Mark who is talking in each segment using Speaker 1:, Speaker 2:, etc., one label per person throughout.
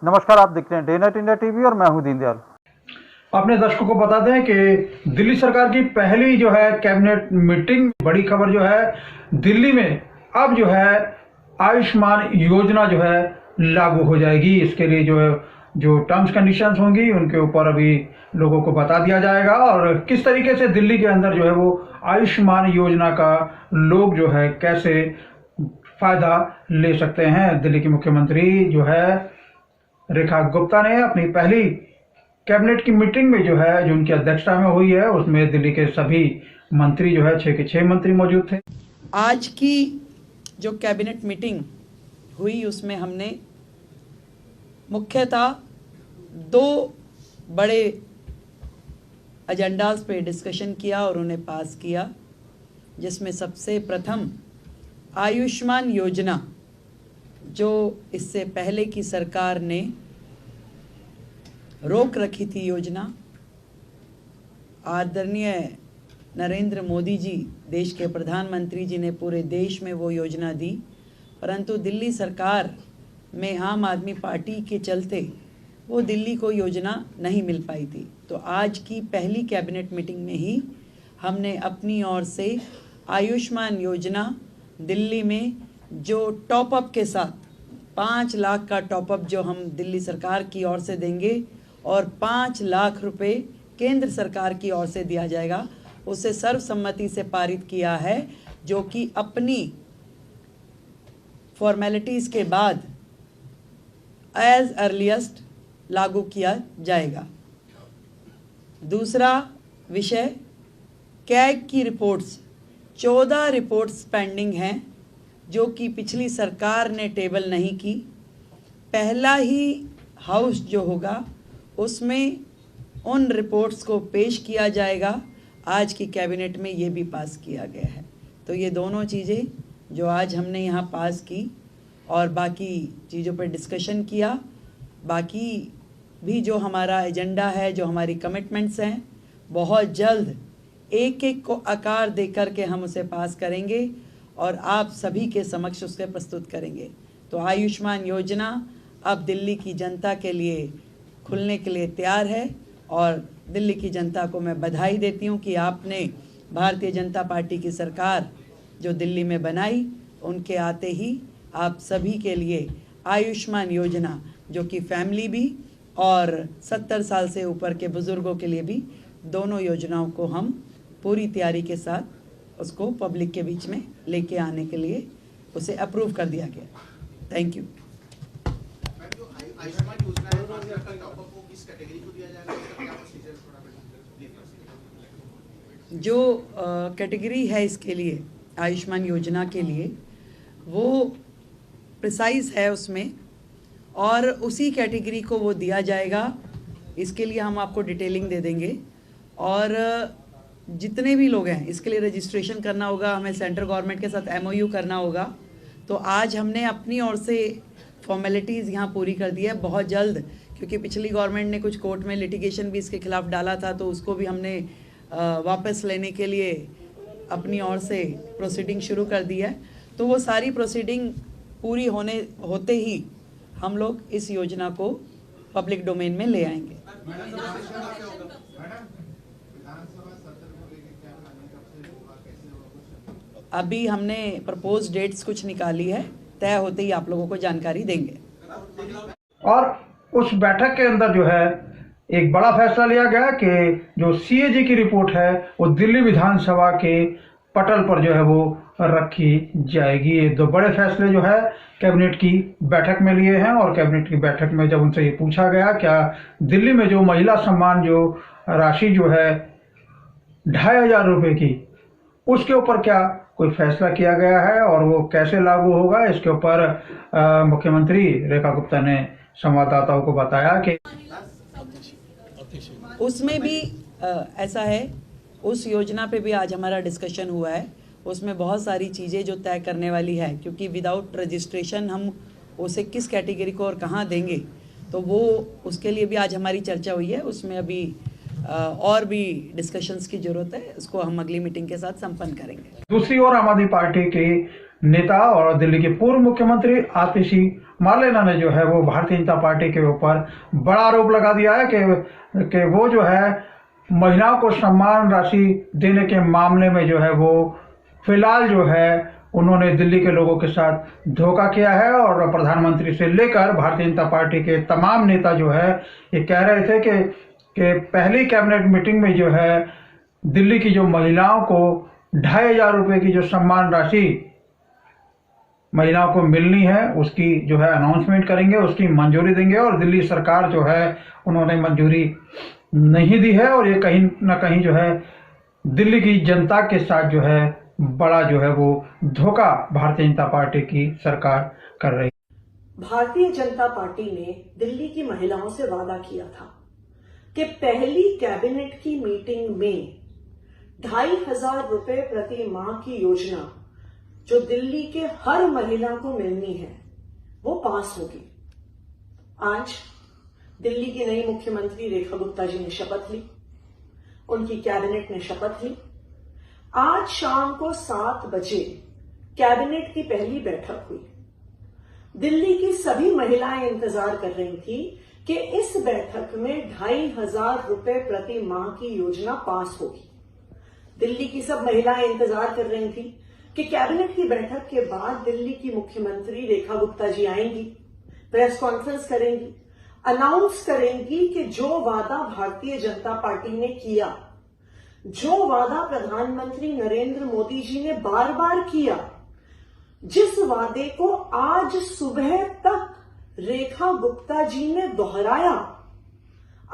Speaker 1: नमस्कार, आप देख रहे हैं डे नाइट इंडिया टीवी और मैं हूं दीनदयाल।
Speaker 2: अपने दर्शकों को बता दें कि दिल्ली सरकार की पहली जो है कैबिनेट मीटिंग, बड़ी खबर जो है दिल्ली में अब जो है आयुष्मान योजना जो है लागू हो जाएगी। इसके लिए जो है जो टर्म्स कंडीशंस होंगी उनके ऊपर अभी लोगों को बता दिया जाएगा और किस तरीके से दिल्ली के अंदर जो है वो आयुष्मान योजना का लोग जो है कैसे फायदा ले सकते हैं। दिल्ली की मुख्यमंत्री जो है रेखा गुप्ता ने अपनी पहली कैबिनेट की मीटिंग में जो है जो उनकी अध्यक्षता में हुई है उसमें दिल्ली के सभी मंत्री जो है 6 के 6 मंत्री मौजूद थे।
Speaker 3: आज की जो कैबिनेट मीटिंग हुई उसमें हमने मुख्यतः 2 बड़े एजेंडाज पे डिस्कशन किया और उन्हें पास किया, जिसमें सबसे प्रथम आयुष्मान योजना, जो इससे पहले की सरकार ने रोक रखी थी योजना। आदरणीय नरेंद्र मोदी जी, देश के प्रधानमंत्री जी ने पूरे देश में वो योजना दी, परंतु दिल्ली सरकार में आम आदमी पार्टी के चलते वो दिल्ली को योजना नहीं मिल पाई थी। तो आज की पहली कैबिनेट मीटिंग में ही हमने अपनी ओर से आयुष्मान योजना दिल्ली में जो टॉपअप के साथ 5 लाख का टॉपअप जो हम दिल्ली सरकार की ओर से देंगे और 5 लाख रुपए केंद्र सरकार की ओर से दिया जाएगा, उसे सर्वसम्मति से पारित किया है, जो कि अपनी फॉर्मेलिटीज़ के बाद एज अर्लीस्ट लागू किया जाएगा। दूसरा विषय, कैग की रिपोर्ट्स, 14 रिपोर्ट्स पेंडिंग हैं जो कि पिछली सरकार ने टेबल नहीं की। पहला ही हाउस जो होगा उसमें उन रिपोर्ट्स को पेश किया जाएगा। आज की कैबिनेट में ये भी पास किया गया है। तो ये दोनों चीज़ें जो आज हमने यहाँ पास की और बाकी चीज़ों पर डिस्कशन किया, बाकी भी जो हमारा एजेंडा है, जो हमारी कमिटमेंट्स हैं, बहुत जल्द एक एक को आकार दे करके हम उसे पास करेंगे और आप सभी के समक्ष उसके प्रस्तुत करेंगे। तो आयुष्मान योजना अब दिल्ली की जनता के लिए खुलने के लिए तैयार है और दिल्ली की जनता को मैं बधाई देती हूँ कि आपने भारतीय जनता पार्टी की सरकार जो दिल्ली में बनाई, उनके आते ही आप सभी के लिए आयुष्मान योजना, जो कि फैमिली भी और 70 साल से ऊपर के बुज़ुर्गों के लिए भी, दोनों योजनाओं को हम पूरी तैयारी के साथ उसको पब्लिक के बीच में लेके आने के लिए उसे अप्रूव कर दिया गया। Thank you. जो कैटेगरी है इसके लिए, आयुष्मान योजना के लिए, वो प्रिसाइज है उसमें और उसी कैटेगरी को वो दिया जाएगा। इसके लिए हम आपको डिटेलिंग दे देंगे और जितने भी लोग हैं इसके लिए रजिस्ट्रेशन करना होगा, हमें सेंट्रल गवर्नमेंट के साथ MOU करना होगा। तो आज हमने अपनी ओर से फॉर्मेलिटीज़ यहाँ पूरी कर दी है। बहुत जल्द, क्योंकि पिछली गवर्नमेंट ने कुछ कोर्ट में लिटिगेशन भी इसके खिलाफ डाला था, तो उसको भी हमने वापस लेने के लिए अपनी ओर से प्रोसीडिंग शुरू कर दी है। तो वो सारी प्रोसीडिंग पूरी होते ही हम लोग इस योजना को पब्लिक डोमेन में ले आएंगे। अभी हमने प्रपोज डेट्स कुछ निकाली है, तय होते ही आप लोगों को जानकारी देंगे।
Speaker 2: और उस बैठक के अंदर जो है एक बड़ा फैसला लिया गया कि जो CAG की रिपोर्ट है वो दिल्ली विधानसभा के पटल पर जो है वो रखी जाएगी। ये 2 बड़े फैसले जो है कैबिनेट की बैठक में लिए हैं और कैबिनेट की बैठक में जब उनसे ये पूछा गया क्या दिल्ली में जो महिला सम्मान जो राशि जो है 2500 रुपये की, उसके ऊपर क्या कोई फैसला किया गया है और वो कैसे लागू होगा, इसके ऊपर मुख्यमंत्री रेखा गुप्ता ने संवाददाताओं को बताया कि
Speaker 3: उसमें भी ऐसा है, उस योजना पे भी आज हमारा डिस्कशन हुआ है। उसमें बहुत सारी चीज़ें जो तय करने वाली है, क्योंकि विदाउट रजिस्ट्रेशन हम उसे किस कैटेगरी को और कहाँ देंगे, तो वो उसके लिए भी आज हमारी चर्चा हुई है। उसमें अभी और भी डिस्कशंस की जरूरत है, उसको हम अगली मीटिंग के साथ संपन्न करेंगे।
Speaker 2: दूसरी ओर आम आदमी पार्टी की नेता और दिल्ली के पूर्व मुख्यमंत्री आतिशी मार्लेना ने जो है वो भारतीय जनता पार्टी के ऊपर बड़ा आरोप लगा दिया है कि वो जो है महिलाओं को सम्मान राशि देने के मामले में जो है वो फिलहाल जो है उन्होंने दिल्ली के लोगों के साथ धोखा किया है। और प्रधानमंत्री से लेकर भारतीय जनता पार्टी के तमाम नेता जो है ये कह रहे थे कि पहली कैबिनेट मीटिंग में जो है दिल्ली की जो महिलाओं को 2500 रुपये की जो सम्मान राशि महिलाओं को मिलनी है उसकी जो है अनाउंसमेंट करेंगे, उसकी मंजूरी देंगे। और दिल्ली सरकार जो है उन्होंने मंजूरी नहीं दी है और ये कहीं ना कहीं जो है दिल्ली की जनता के साथ जो है बड़ा जो है वो धोखा भारतीय जनता पार्टी की सरकार कर रही है।
Speaker 4: भारतीय जनता पार्टी ने दिल्ली की महिलाओं से वादा किया था कि पहली कैबिनेट की मीटिंग में 2500 रुपए प्रति माह की योजना जो दिल्ली के हर महिला को मिलनी है वो पास होगी। आज दिल्ली की नई मुख्यमंत्री रेखा गुप्ता जी ने शपथ ली, उनकी कैबिनेट ने शपथ ली। आज शाम को 7 बजे कैबिनेट की पहली बैठक हुई। दिल्ली की सभी महिलाएं इंतजार कर रही थी कि इस बैठक में 2500 रुपए प्रति माह की योजना पास होगी। दिल्ली की सब महिलाएं इंतजार कर रही थी कि कैबिनेट की बैठक के बाद दिल्ली की मुख्यमंत्री रेखा गुप्ता जी आएंगी, प्रेस कॉन्फ्रेंस करेंगी, अनाउंस करेंगी कि जो वादा भारतीय जनता पार्टी ने किया, जो वादा प्रधानमंत्री नरेंद्र मोदी जी ने बार बार किया, जिस वादे को आज सुबह तक रेखा गुप्ता जी ने दोहराया।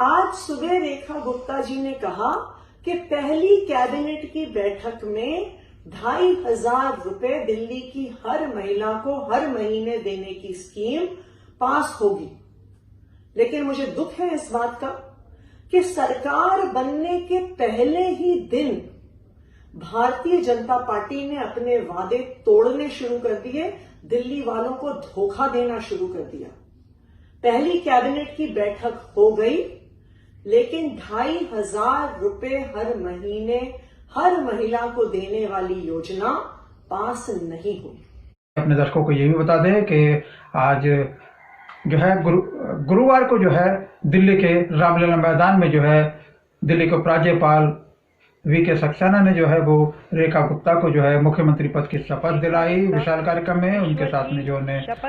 Speaker 4: आज सुबह रेखा गुप्ता जी ने कहा कि पहली कैबिनेट की बैठक में 2500 रुपए दिल्ली की हर महिला को हर महीने देने की स्कीम पास होगी। लेकिन मुझे दुख है इस बात का कि सरकार बनने के पहले ही दिन भारतीय जनता पार्टी ने अपने वादे तोड़ने शुरू कर दिए, दिल्ली वालों को धोखा देना शुरू कर दिया। पहली कैबिनेट की बैठक हो गई, लेकिन 2500 रुपए हर महीने हर महिला को देने वाली योजना पास नहीं हुई।
Speaker 2: अपने दर्शकों को ये भी बता दें कि आज जो है गुरुवार को जो है दिल्ली के रामलीला मैदान में जो है दिल्ली के उपराज्यपाल वीके सक्सेना ने जो है वो रेखा गुप्ता को जो है मुख्यमंत्री पद की शपथ दिलाई। विशाल कार्यक्रम में उनके साथ में जो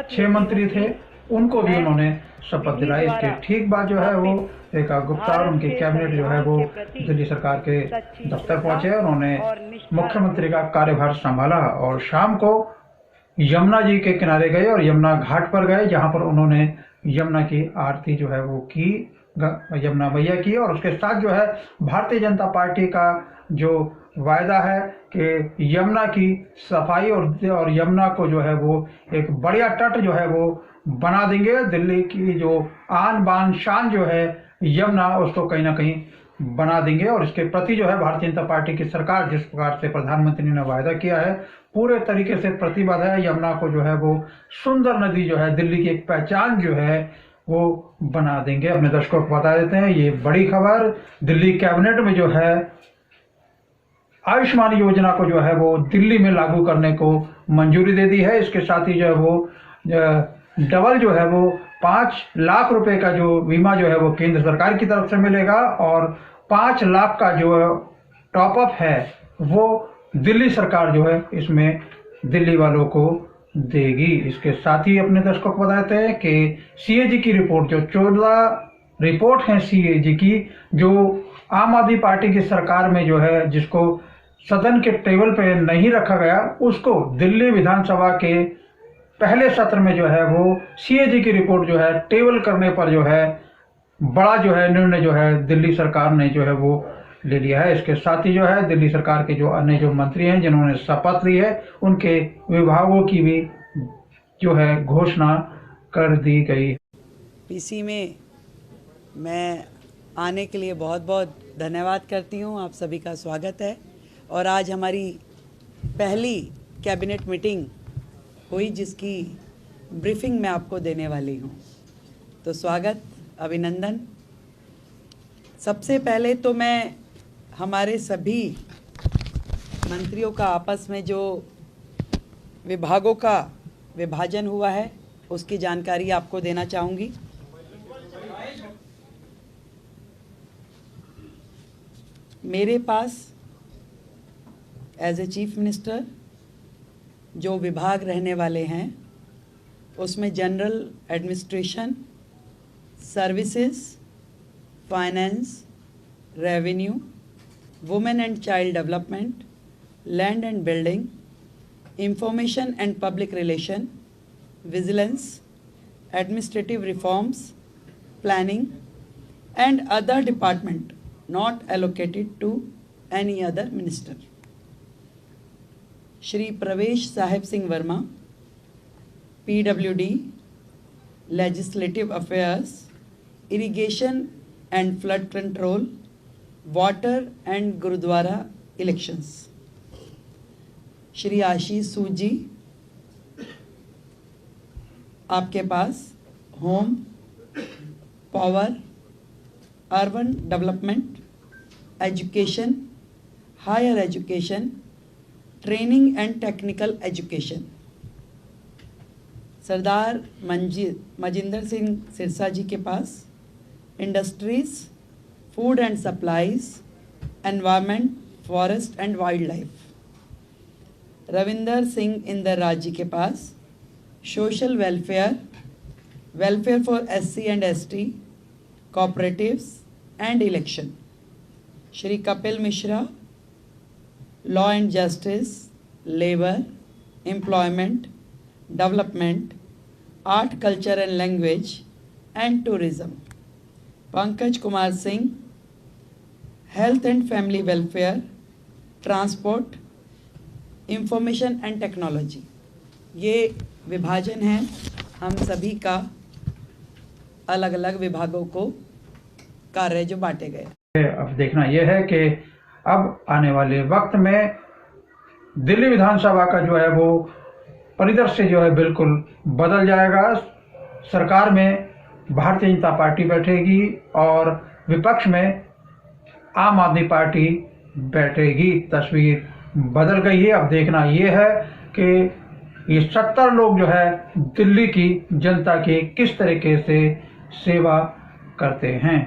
Speaker 2: 6 मंत्री थे उनको भी उन्होंने शपथ दिलाई। इसके ठीक बाद जो है वो रेखा गुप्ता और उनकी कैबिनेट जो है वो दिल्ली सरकार के दफ्तर पहुंचे। उन्होंने मुख्यमंत्री का कार्यभार संभाला और शाम को यमुना जी के किनारे गए और यमुना घाट पर गए, जहां पर उन्होंने यमुना की आरती जो है वो की, यमुना मैया की। और उसके साथ जो है भारतीय जनता पार्टी का जो वायदा है कि यमुना की सफाई और यमुना को जो है वो एक बढ़िया तट जो है वो बना देंगे। दिल्ली की जो आन बान शान जो है यमुना, उसको कहीं ना कहीं बना देंगे। और इसके प्रति जो है भारतीय जनता पार्टी की सरकार जिस प्रकार से प्रधानमंत्री ने वायदा किया है पूरे तरीके से प्रतिबद्ध है। यमुना को जो है वो सुंदर नदी जो है दिल्ली की एक पहचान जो है वो बना देंगे। अपने दर्शकों को बता देते हैं ये बड़ी खबर, दिल्ली कैबिनेट में जो है आयुष्मान योजना को जो है वो दिल्ली में लागू करने को मंजूरी दे दी है। इसके साथ ही जो है वो डबल जो है वो 5 लाख रुपए का जो बीमा जो है वो केंद्र सरकार की तरफ से मिलेगा और 5 लाख का जो टॉपअप है वो दिल्ली सरकार जो है इसमें दिल्ली वालों को देगी। इसके साथ ही अपने दर्शकों को बताते हैं कि सीएजी की रिपोर्ट, जो 14 रिपोर्ट है सीएजी की, जो आम आदमी पार्टी की सरकार में जो है जिसको सदन के टेबल पे नहीं रखा गया, उसको दिल्ली विधानसभा के पहले सत्र में जो है वो सीएजी की रिपोर्ट जो है टेबल करने पर जो है बड़ा जो है निर्णय जो है दिल्ली सरकार ने जो है वो ले लिया है। इसके साथ ही जो है दिल्ली सरकार के जो अन्य जो मंत्री हैं जिन्होंने शपथ ली है उनके विभागों की भी जो है घोषणा कर दी गई।
Speaker 3: पीसी में मैं आने के लिए बहुत बहुत धन्यवाद करती हूँ, आप सभी का स्वागत है। और आज हमारी पहली कैबिनेट मीटिंग हुई जिसकी ब्रीफिंग मैं आपको देने वाली हूँ, तो स्वागत, अभिनंदन। सबसे पहले तो मैं हमारे सभी मंत्रियों का आपस में जो विभागों का विभाजन हुआ है उसकी जानकारी आपको देना चाहूँगी। मेरे पास एज ए चीफ मिनिस्टर जो विभाग रहने वाले हैं उसमें general administration, services, finance, revenue, women and child development, land and building, information and public relation, vigilance, administrative reforms, planning and other department not allocated to any other minister. Shri Pravesh Sahib Singh Verma, PWD, Legislative Affairs, Irrigation and Flood Control, Water and Gurudwara Elections. Shri Ashish Sood ji, आपके पास home, power, urban development, education, higher education, training and technical education. Sardar Manjinder Singh Sirsa ji के पास industries, food and supplies, environment, forest and wildlife. Ravinder Singh Inder Raj ji के पास social welfare, welfare for SC and ST, cooperatives and election. Shri Kapil Mishra, law and justice, labour, employment, development, art, culture and language and tourism. Pankaj Kumar Singh, health and family welfare, transport, information and technology. ये विभाजन है हम सभी का, अलग अलग विभागों को कार्य जो बांटे गए।
Speaker 2: अब देखना यह है कि अब आने वाले वक्त में दिल्ली विधानसभा का जो है वो परिदृश्य जो है बिल्कुल बदल जाएगा। सरकार में भारतीय जनता पार्टी बैठेगी और विपक्ष में आम आदमी पार्टी बैठेगी। तस्वीर बदल गई है। अब देखना यह है कि ये 70 लोग जो है दिल्ली की जनता की किस तरीके से सेवा करते हैं।